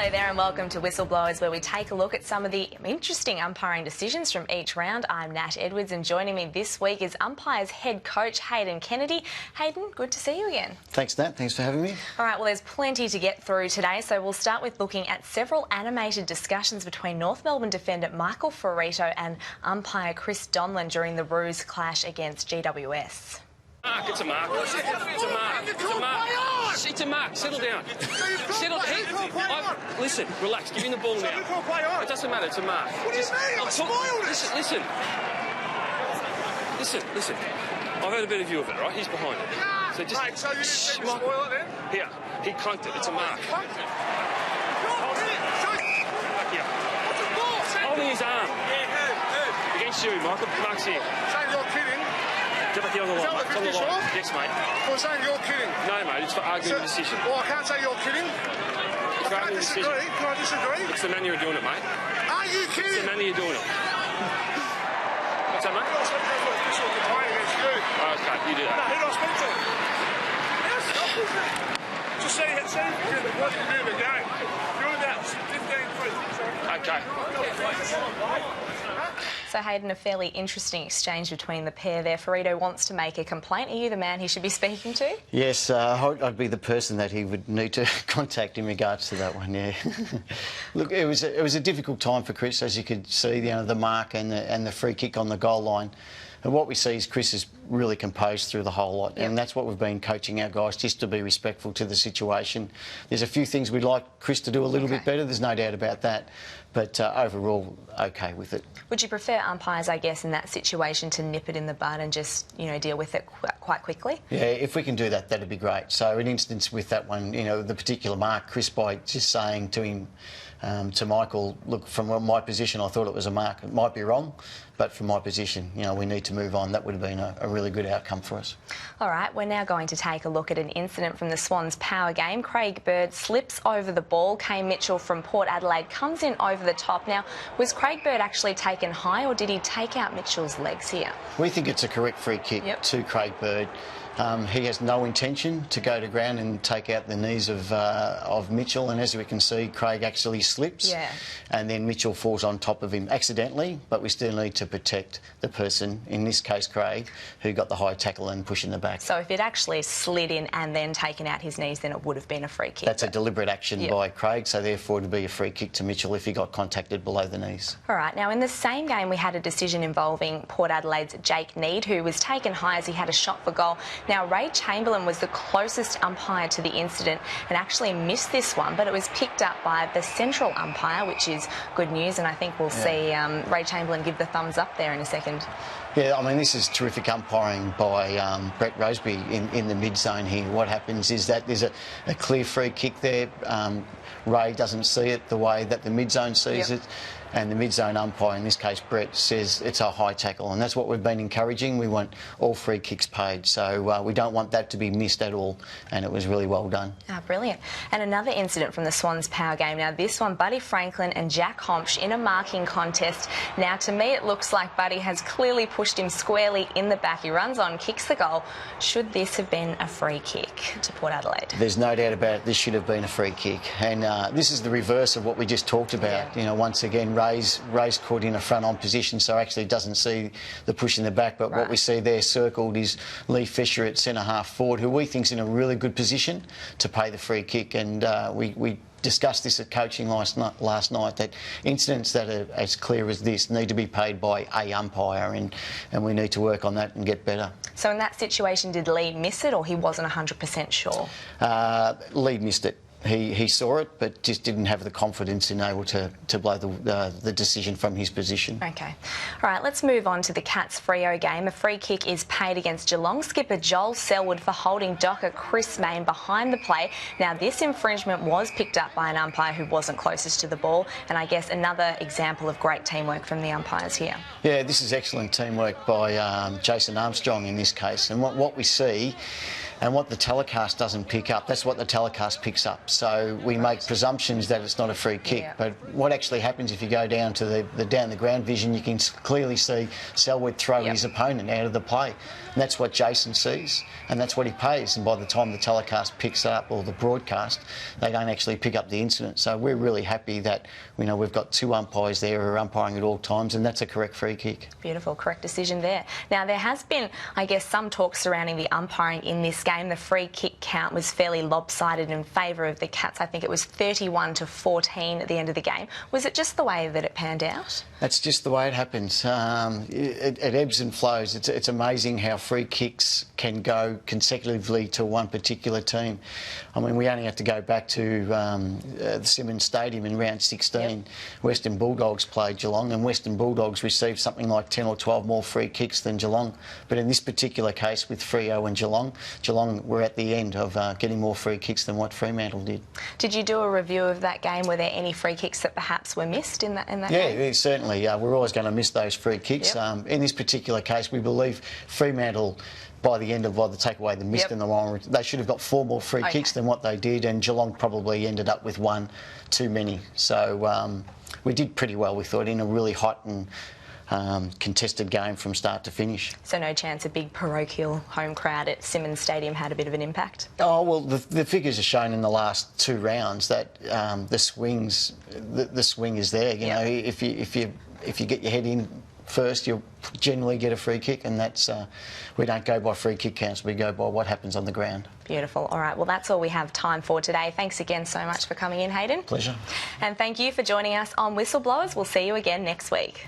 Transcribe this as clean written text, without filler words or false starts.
Hello there and welcome to Whistleblowers, where we take a look at some of the interesting umpiring decisions from each round. I'm Nat Edwards and joining me this week is umpires head coach Hayden Kennedy. Hayden, good to see you again. Thanks, Nat. Thanks for having me. All right, well, there's plenty to get through today, so we'll start with looking at several animated discussions between North Melbourne defender Michael Firrito and umpire Chris Donlon during the Roos clash against GWS. Mark, it's a mark. It's a mark. It's a mark. It's a mark. Settle down. Settle. Hey, listen, relax. Give me the ball now. It doesn't matter. It's a mark. What do you mean? I spoiled it. Listen. I've heard a better view of it, right? He's behind it. So just. Mate, so you didn't mean to spoil it then? Here. He clunked it. It's a mark. Hold it. Here. What's it for? Holding his arm. Yeah, Against you, Michael. Mark's here. saying you're kidding. Get back here on the line, mate. It's on the line. Yes, mate. You're saying you're kidding. No, mate. It's for arguing the decision. Well, I can't say you're kidding. It's for arguing the decision. Can I disagree? It's the manner you're doing it, mate. Are you It's kidding? the manner you're doing it. What's that, mate? Who do I speak to? This will complain against you. Okay, you do No, that. who do I speak to? Just see what you can do in the game. You're about 15 feet. Okay. So, Hayden, a fairly interesting exchange between the pair there. Firrito wants to make a complaint. Are you the man he should be speaking to? Yes, I'd be the person that he would need to contact in regards to that one, yeah. Look, it was a difficult time for Chris, as you could see, the mark and the free kick on the goal line. And what we see is Chris is really composed through the whole lot, and that's what we've been coaching our guys, just to be respectful to the situation. There's a few things we'd like Chris to do a little bit better, there's no doubt about that, but overall, okay with it. Would you prefer umpires, I guess, in that situation to nip it in the bud and just, deal with it quite quickly? Yeah, if we can do that, that'd be great. So, an instance with that one, the particular mark, Chris, by just saying to him, to Michael, look, from my position, I thought it was a mark. It might be wrong, but from my position, we need to move on. That would have been a really good outcome for us. All right, we're now going to take a look at an incident from the Swans power game. Byrd slips over the ball. Kane Mitchell from Port Adelaide comes in over the top. Now, was Byrd actually taken high, or did he take out Mitchell's legs here? We think it's a correct free kick to Byrd. He has no intention to go to ground and take out the knees of Mitchell, and as we can see, Craig actually slips, and then Mitchell falls on top of him accidentally, but we still need to protect the person, in this case Craig, who got the high tackle and push in the back. So if it actually slid in and then taken out his knees, then it would have been a free kick. That's a deliberate action by Craig, so therefore it would be a free kick to Mitchell if he got contacted below the knees. All right, now in the same game we had a decision involving Port Adelaide's Jake Need, who was taken high as he had a shot for goal. Now, Ray Chamberlain was the closest umpire to the incident and actually missed this one, but it was picked up by the central umpire, which is good news, and I think we'll see Ray Chamberlain give the thumbs up there in a second. Yeah, I mean, this is terrific umpiring by Brett Roseby in the mid-zone here. What happens is that there's a clear free kick there. Ray doesn't see it the way that the mid-zone sees it, and the mid-zone umpire, in this case Brett, says it's a high tackle, and that's what we've been encouraging. We want all free kicks paid, so we don't want that to be missed at all, and it was really well done. Brilliant. And another incident from the Swans power game. Now, this one, Buddy Franklin and Jack Hompsch in a marking contest. Now, to me, it looks like Buddy has clearly pushed him squarely in the back. He runs on, kicks the goal. Should this have been a free kick to Port Adelaide? There's no doubt about it. This should have been a free kick, and this is the reverse of what we just talked about. Once again, Ray's caught in a front-on position, so actually doesn't see the push in the back, but what we see there circled is Lee Fisher at centre-half forward, who we think's in a really good position to pay the free kick, and we discussed this at coaching last night, that incidents that are as clear as this need to be paid by a umpire, and we need to work on that and get better. So in that situation, did Lee miss it, or he wasn't 100% sure? Lee missed it. He saw it, but just didn't have the confidence in able to blow the decision from his position. Okay. All right, let's move on to the Cats Freo game. A free kick is paid against Geelong skipper Joel Selwood for holding docker Chris Mayne behind the play. Now, this infringement was picked up by an umpire who wasn't closest to the ball, and I guess another example of great teamwork from the umpires here. Yeah, this is excellent teamwork by Jason Armstrong in this case, and what we see And what the telecast doesn't pick up, that's what the telecast picks up. So we make presumptions that it's not a free kick. Yeah. But what actually happens if you go down to the down the ground vision, you can clearly see Selwood throw his opponent out of the play. And that's what Jason sees, and that's what he pays. And by the time the telecast picks up, or the broadcast, they don't actually pick up the incident. So we're really happy that we've got 2 umpires there who are umpiring at all times, and that's a correct free kick. Beautiful, correct decision there. Now, there has been, I guess, some talk surrounding the umpiring in this game. The free kick count was fairly lopsided in favour of the Cats. I think it was 31-14 at the end of the game. Was it just the way that it panned out? That's just the way it happens. It ebbs and flows. It's amazing how free kicks can go consecutively to one particular team. I mean, we only have to go back to the Simmons Stadium in round 16. Western Bulldogs played Geelong, and Western Bulldogs received something like 10 or 12 more free kicks than Geelong. But in this particular case with Freo and Geelong were at the end of getting more free kicks than what Fremantle did. Did you do a review of that game? Were there any free kicks that perhaps were missed in that game? Yeah, certainly. We're always going to miss those free kicks. In this particular case, we believe Fremantle, by the take away the missed and the long, they should have got 4 more free kicks than what they did, and Geelong probably ended up with 1 too many. So we did pretty well, we thought, in a really hot and contested game from start to finish. So no chance a big parochial home crowd at Simmons Stadium had a bit of an impact? Oh, well, the figures are shown in the last 2 rounds that the swing is there. You know, if you get your head in first, you'll generally get a free kick, and that's we don't go by free kick counts, we go by what happens on the ground. Beautiful. All right, well, that's all we have time for today. Thanks again so much for coming in, Hayden. Pleasure. And thank you for joining us on Whistleblowers. We'll see you again next week.